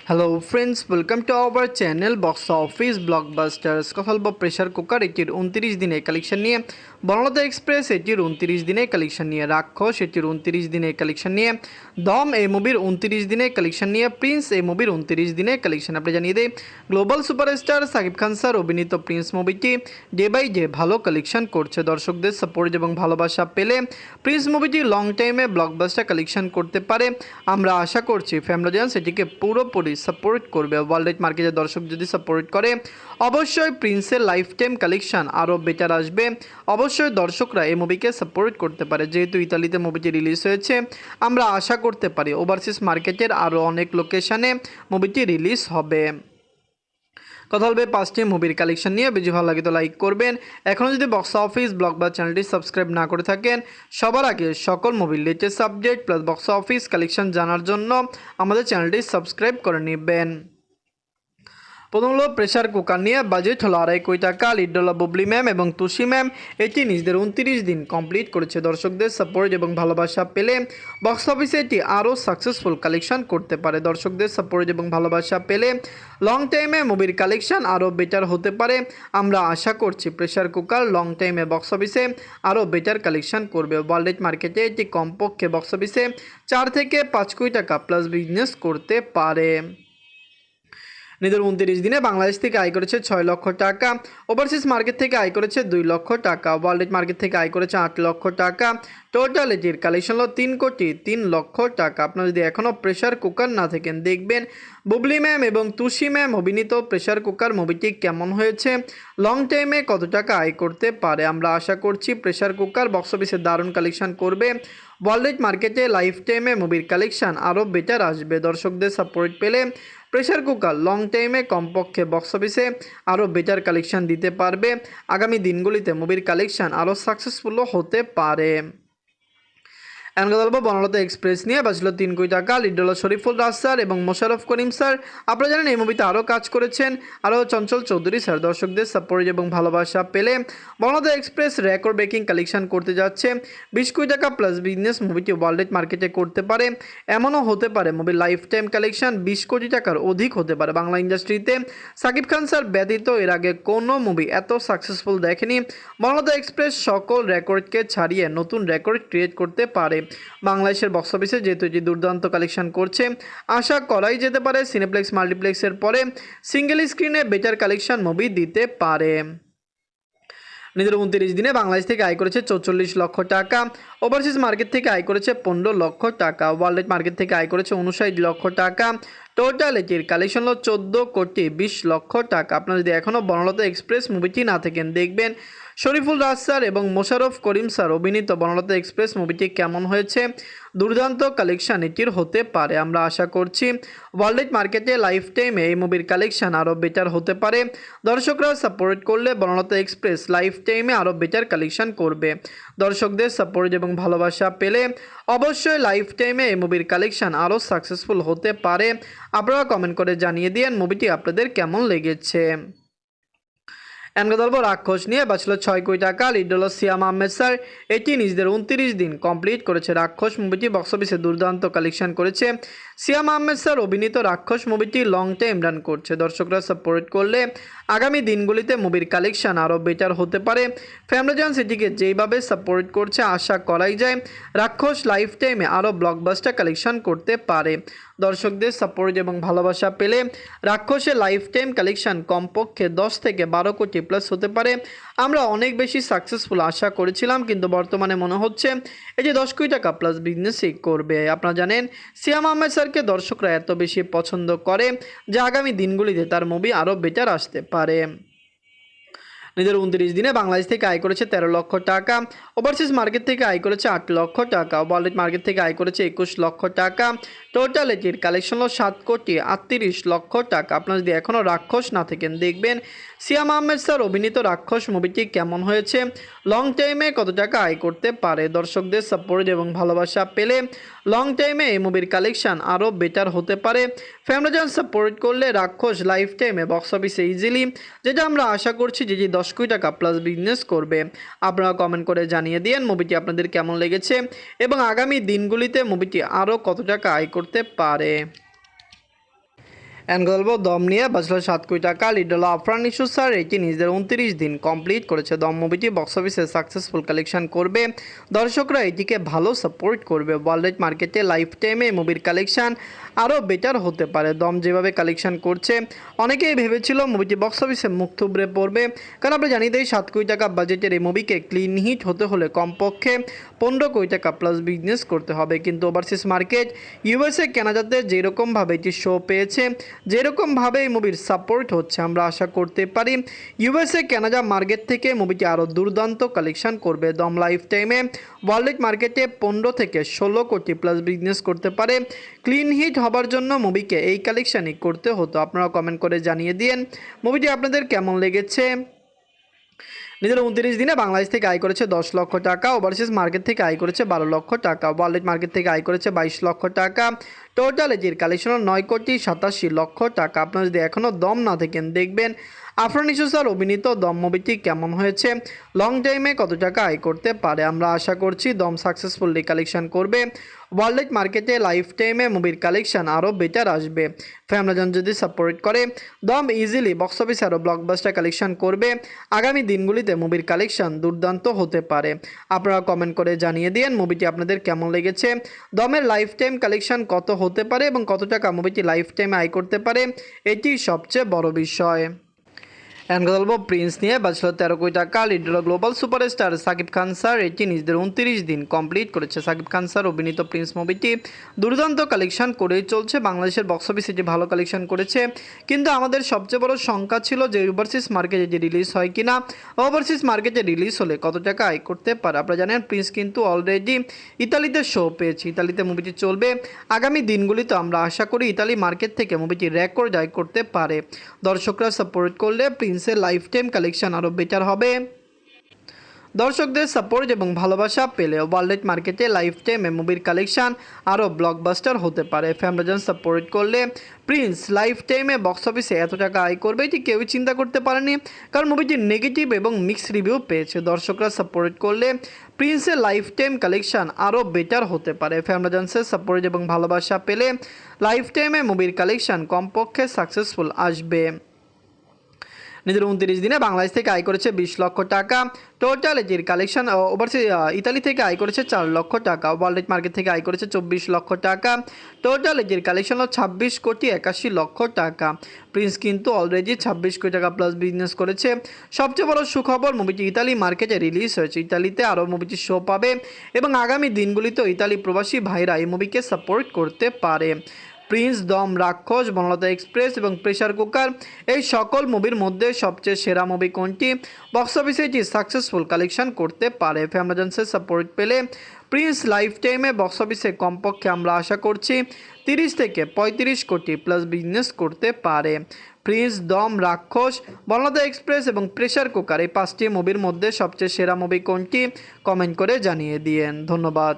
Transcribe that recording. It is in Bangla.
Hello friends, welcome to our channel box office blockbusters. কথা বলবো প্রেশার কুকার এটির 29 দিনের কালেকশন নিয়ে, বনলতা এক্সপ্রেস এটির 29 দিনের কালেকশন নিয়ে, রাক্ষস এটির 29 দিনের কালেকশন নিয়ে, দম এই মুভির 29 দিনের কালেকশন নিয়ে, প্রিন্স এই মুভির 29 দিনের কালেকশন। আপনি জানিয়ে দেয় global superstar Shakib Khan sir অভিনীত প্রিন্স মুভিটি ডে বাই ডে ভালো কালেকশন করছে। দর্শকদের সাপোর্ট এবং ভালোবাসা পেলে প্রিন্স মুভিটি লং টাইমে ব্লকবাস্টার কালেকশন করতে পারে। আমরা আশা করছি ফ্যামিলিয়ান্স এটিকে পুরোপুরি সাপোর্ট করবে। ওয়ার্ল্ড মার্কেটের দর্শক যদি সাপোর্ট করে অবশ্যই প্রিন্সের লাইফ টাইম কালেকশন আরও বেটার আসবে। অবশ্যই দর্শকরা এই মুভিকে সাপোর্ট করতে পারে। যেহেতু ইতালিতে মুভিটি রিলিজ হয়েছে, আমরা আশা করতে পারি ওভারসিজ মার্কেটের আরও অনেক লোকেশনে মুভিটি রিলিজ হবে। কথা বলবে 5টি মুভির কালেকশন নিয়ে। বেশি ভালো লাগে তো লাইক করবেন। এখনও যদি বক্স অফিস ব্লগ বা চ্যানেলটি সাবস্ক্রাইব না করে থাকেন, সবার আগে সকল মুভির latest update plus box office collection জানার জন্য আমাদের চ্যানেলটি সাবস্ক্রাইব করে নেবেন। প্রথম হলো প্রেশার কুকার নিয়ে। বাজেট হলো 2.5 কোটি টাকা। লিড হলো বুবলি ম্যাম এবং তুষি ম্যাম। এটি নিজেদের 29 দিন কমপ্লিট করেছে। দর্শকদের সাপোর্ট এবং ভালোবাসা পেলে বক্স অফিসে এটি আরও সাকসেসফুল কালেকশন করতে পারে। দর্শকদের সাপোর্ট এবং ভালোবাসা পেলে লং টাইমে মুভির কালেকশন আরও বেটার হতে পারে। আমরা আশা করছি প্রেশার কুকার লং টাইমে বক্স অফিসে আরও বেটার কালেকশন করবে। ওয়ার্ল্ড মার্কেটে এটি কমপক্ষে বক্স অফিসে 4 থেকে 5 কোটি টাকা প্লাস বিজনেস করতে পারে। নিজের 29 দিনে বাংলাদেশ থেকে আয় করেছে 6 লক্ষ টাকা। ওভারসিজ মার্কেট থেকে আয় করেছে 2 লক্ষ টাকা। ওয়ার্ল্ড মার্কেট থেকে আয় করেছে 8 লক্ষ টাকা। টোটাল এটির কালেকশন হলো 3 কোটি 3 লক্ষ টাকা। আপনারা যদি এখনও প্রেশার কুকার না থাকেন, দেখবেন বুবলি ম্যাম এবং তুষি ম্যাম অভিনীত প্রেশার কুকার মুভিটি কেমন হয়েছে, লং টাইমে কত টাকা আয় করতে পারে। আমরা আশা করছি প্রেশার কুকার বক্স অফিসে দারুণ কালেকশন করবে। ওয়ার্ল্ড মার্কেটে লাইফ টাইমে মুভির কালেকশন আরও বেটার আসবে। দর্শকদের সাপোর্ট পেলে প্রেশার কুকার লং টাইমে কমপক্ষে বক্স অফিসে আরও বেটার কালেকশন দিতে পারবে। আগামী দিনগুলিতে মুভির কালেকশন আরও সাকসেসফুলও হতে পারে। এখন কথা বলবো বনলতা এক্সপ্রেস নিয়ে। বাজলো 3 কোটি টাকা। লিড হলো শরীফুল রাজ স্যার এবং মোশাররফ করিম স্যার। আপনারা জানেন এই মুভিতে আরও কাজ করেছেন আরও চঞ্চল চৌধুরী স্যার। দর্শকদের সাপোর্ট এবং ভালোবাসা পেলে Banalata express record breaking collection করতে যাচ্ছে। 20 কোটি টাকা প্লাস বিজনেস মুভিটি ওয়ার্ল্ড মার্কেটে করতে পারে। এমনও হতে পারে মুভির লাইফ টাইম কালেকশন 20 কোটি টাকার অধিক হতে পারে। বাংলা ইন্ডাস্ট্রিতে সাকিব খান স্যার ব্যতীত এর আগে কোনো মুভি এত সাকসেসফুল দেখেনি। বনলতা এক্সপ্রেস সকল রেকর্ডকে ছাড়িয়ে নতুন রেকর্ড ক্রিয়েট করতে পারে। বাংলাদেশের বক্স অফিসে যেহেতু এটি দুর্দান্ত কালেকশন করছে, আশা করাই যেতে পারে সিনেপ্লেক্স মাল্টিপ্লেক্সের পরে সিঙ্গেল স্ক্রিনে বেটার কালেকশন মুভি দিতে পারে। নিজের 29 দিনে বাংলাদেশ থেকে আয় করেছে 44 লক্ষ টাকা। ওভারসিজ মার্কেট থেকে আয় করেছে 15 লক্ষ টাকা। ওয়ার্ল্ড মার্কেট থেকে আয় করেছে 59 লক্ষ টাকা। টোটাল এটির কালেকশন হলো 14 কোটি 20 লক্ষ টাকা। আপনারা যদি এখনও বনলতা এক্সপ্রেস মুভিটি না থাকেন, দেখবেন শরীফুল রাজ স্যার এবং মোশাররফ করিম স্যার অভিনীত বনলতা এক্সপ্রেস মুভিটি কেমন হয়েছে, দুর্দান্ত কালেকশন এটির হতে পারে। আমরা আশা করছি ওয়ার্ল্ড মার্কেটে লাইফ টাইমে এই মুভির কালেকশন আরও বেটার হতে পারে। দর্শকরা সাপোর্ট করলে বনলতা এক্সপ্রেস লাইফ টাইমে আরও বেটার কালেকশন করবে। দর্শকদের সাপোর্ট এবং ভালোবাসা পেলে অবশ্যই লাইফ টাইমে এই মুভির কালেকশন আরও সাকসেসফুল হতে পারে। আপনারা কমেন্ট করে জানিয়ে দিন মুভিটি আপনাদের কেমন লেগেছে। এনকা রাক্ষস নিয়ে। বাঁচল 6 কোটি টাকা। লিড হলো সিয়াম আহমেদ স্যার। এটি নিজেদের 29 দিন কমপ্লিট করেছে। রাক্ষস মুভিটি বক্স অফিসে দুর্দান্ত কালেকশন করেছে। সিয়াম আহমেদ স্যার অভিনীত রাক্ষস মুভিটি লং টাইম রান করছে। দর্শকরা সাপোর্ট করলে আগামী দিনগুলিতে মুভির কালেকশন আরও বেটার হতে পারে। ফ্যামিলিয়ান্স এটিকে যেইভাবে সাপোর্ট করছে, আশা করাই যায় রাক্ষস লাইফ টাইমে আরও ব্লকবাস্টার কালেকশন করতে পারে। দর্শকদের সাপোর্ট এবং ভালোবাসা পেলে রাক্ষসের লাইফ টাইম কালেকশন কমপক্ষে 10 থেকে 12 কোটি প্লাস হতে পারে। আমরা অনেক বেশি সাকসেসফুল আশা করেছিলাম, কিন্তু বর্তমানে মনে হচ্ছে এই যে 10 কোটি টাকা প্লাস বিজনেসই করবে। আপনারা জানেন সিয়াম আহমেদ স্যারকে দর্শকরা এত বেশি পছন্দ করে যে আগামী দিনগুলিতে তার মুভি আরও বেটার আসতে পারে। নিজের 29 দিনে বাংলাদেশ থেকে আয় করেছে 13 লক্ষ টাকা। ওভারসিজ মার্কেট থেকে আয় করেছে 8 লক্ষ টাকা। ওয়ার্ল্ড মার্কেট থেকে আয় করেছে 21 লক্ষ টাকা। টোটাল এটির কালেকশন হলো 7 কোটি 38 লক্ষ টাকা। আপনারা যদি এখনও রাক্ষস না থাকেন, দেখবেন সিয়াম আহমেদ স্যার অভিনীত রাক্ষস মুভিটি কেমন হয়েছে, লং টাইমে কত টাকা আয় করতে পারে। দর্শকদের সাপোর্ট এবং ভালোবাসা পেলে লং টাইমে এই মুভির কালেকশন আরও বেটার হতে পারে। ফ্যামিলিয়ান সাপোর্ট করলে রাক্ষস লাইফ টাইমে বক্স অফিসে ইজিলি, যেটা আমরা আশা করছি যে 10 কোটি টাকা প্লাস বিজনেস করবে। আপনারা কমেন্ট করে জানিয়ে দিন মুভিটি আপনাদের কেমন লেগেছে এবং আগামী দিনগুলিতে মুভিটি আরও কত টাকা আয় করতে পারে। গল্প দম নিয়ে বাঁচল 7 কোটি টাকা। লিড হল আফরান নিশো স্যার, এটি নিজেদের 29 দিন কমপ্লিট করেছে। দম মুভিটি বক্স অফিসে সাকসেসফুল কালেকশন করবে, দর্শকরা এটিকে ভালো সাপোর্ট করবে। ওয়ার্ল্ড মার্কেটে লাইফ টাইমে মুভির কালেকশন আরও বেটার হতে পারে। দম যেভাবে কালেকশন করছে, অনেকেই ভেবেছিল মুভিটি বক্স অফিসে মুখ থুবড়ে পড়বে, কারণ আমরা জানি দেই 7 কোটি টাকা বাজেটের এই মুভিকে ক্লিন হিট হতে হলে কমপক্ষে 15 কোটি টাকা প্লাস বিজনেস করতে হবে। কিন্তু ওভারসিজ মার্কেট ইউএসএ কানাডাতে যেরকমভাবে এটি শো পেয়েছে, যেরকমভাবে এই মুভির সাপোর্ট হচ্ছে, আমরা আশা করতে পারি ইউএসএ কানাডা মার্কেট থেকে মুভিটি আরও দুর্দান্ত কালেকশন করবে। দম লাইফ টাইমে ওয়ার্ল্ড মার্কেটে 15 থেকে 16 কোটি প্লাস বিজনেস করতে পারে। ক্লিন হিট হবার জন্য মুভিকে এই কালেকশানই করতে হতো। আপনারা কমেন্ট করে জানিয়ে দিন মুভিটি আপনাদের কেমন লেগেছে। নিজের 29 দিনে বাংলাদেশ থেকে আয় করেছে 10 লক্ষ টাকা, ওভারসিজ মার্কেট থেকে আয় করেছে 12 লক্ষ টাকা, ওয়ার্ল্ড মার্কেট থেকে আয় করেছে 22 লক্ষ টাকা। টোটাল এটির কালেকশন 9 কোটি 87 লক্ষ টাকা। আপনারা যদি এখনও দম না দেখেন, দেখবেন আফরান নিশো স্যার অভিনীত দম মুভিটি কেমন হয়েছে, লং টাইমে কত টাকা আয় করতে পারে। আমরা আশা করছি দম সাকসেসফুলি কালেকশন করবে। ওয়ার্ল্ড মার্কেটে লাইফ টাইমে মুভির কালেকশন আরও বেটার আসবে। ফ্যামিলিজন যদি সাপোর্ট করে, দম ইজিলি বক্স অফিসে আরও ব্লকবাস্টার কালেকশন করবে। আগামী দিনগুলিতে মুভির কালেকশন দুর্দান্ত হতে পারে। আপনারা কমেন্ট করে জানিয়ে দিন মুভিটি আপনাদের কেমন লেগেছে, দমের লাইফ টাইম কালেকশন কত হতে পারে এবং কত টাকা মুভিটি লাইফ টাইমে আয় করতে পারে, এটি সবচেয়ে বড় বিষয়। গল্প প্রিন্স নিয়ে বাঁচল 13 কোটি টাকা। লিড হল global superstar Shakib Khan sir, এটি নিজেদের 29 দিন কমপ্লিট করেছে। সাকিব খান স্যার অভিনীত প্রিন্স মুভিটি দুর্দান্ত কালেকশন করেই চলছে। বাংলাদেশের বক্স অফিসে এটি ভালো কালেকশন করেছে, কিন্তু আমাদের সবচেয়ে বড় শঙ্কা ছিল যে ওভারসিজ মার্কেটে এটি রিলিজ হয় কিনা, ওভারসিজ মার্কেটে রিলিজ হলে কত টাকা আয় করতে পারে। আপনারা জানেন প্রিন্স কিন্তু অলরেডি ইতালিতে শো পেয়েছে, ইতালিতে মুভিটি চলবে। আগামী দিনগুলিতে আমরা আশা করি ইতালি মার্কেট থেকে মুভিটি রেকর্ড আয় করতে পারে। দর্শকরা সাপোর্ট করলে প্রিন্সের লাইফ টাইম কালেকশন আরও বেটার হবে। দর্শকদের সাপোর্ট এবং ভালোবাসা পেলে ওয়ার্ল্ড মার্কেটে লাইফ টাইমে মুভির কালেকশন আরও ব্লকবাস্টার হতে পারে। ফ্যামিলিজন সাপোর্ট করলে প্রিন্স লাইফ টাইমে বক্স অফিসে এত টাকা আয় করবে এটি কেউই চিন্তা করতে পারেনি, কারণ মুভিটি নেগেটিভ এবং মিক্সড রিভিউ পেয়েছে। দর্শকরা সাপোর্ট করলে প্রিন্সের লাইফ টাইম কালেকশন আরও বেটার হতে পারে। ফ্যামিলিজনসের সাপোর্ট এবং ভালোবাসা পেলে লাইফ টাইমে মুভির কালেকশন কমপক্ষে সাকসেসফুল আসবে। নিজের 29 দিনে বাংলাদেশ থেকে আয় করেছে 20 লক্ষ টাকা। টোটাল এটির কালেকশন ওভারসিজ ইতালি থেকে আয় করেছে 4 লক্ষ টাকা, ওয়ার্ল্ড মার্কেট থেকে আয় করেছে 24 লক্ষ টাকা। টোটাল এটির কালেকশন 26 কোটি 81 লক্ষ টাকা। প্রিন্স কিন্তু অলরেডি 26 কোটি টাকা প্লাস বিজনেস করেছে। সবচেয়ে বড় সুখবর, মুভিটি ইতালি মার্কেটে রিলিজ হয়েছে, ইতালিতে আরও মুভিটি শো পাবে এবং আগামী দিনগুলিতে ইতালি প্রবাসী ভাইরা এই মুভিকে সাপোর্ট করতে পারে। প্রিন্স, দম, রাক্ষস, বনলতা এক্সপ্রেস এবং প্রেসার কুকার, এই সকল মুভির মধ্যে সবচেয়ে সেরা মুভি কোনটি, বক্স অফিসে এটি সাকসেসফুল কালেকশন করতে পারে। ফ্যামিলিজনসের সাপোর্ট পেলে প্রিন্স লাইফ টাইমে বক্স অফিসে কমপক্ষে আমরা আশা করছি 30 থেকে 35 কোটি প্লাস বিজনেস করতে পারে। প্রিন্স, দম, রাক্ষস, বনলতা এক্সপ্রেস এবং প্রেসার কুকার, এই 5টি মুভির মধ্যে সবচেয়ে সেরা মুভি কোনটি, কমেন্ট করে জানিয়ে দিয়েন। ধন্যবাদ।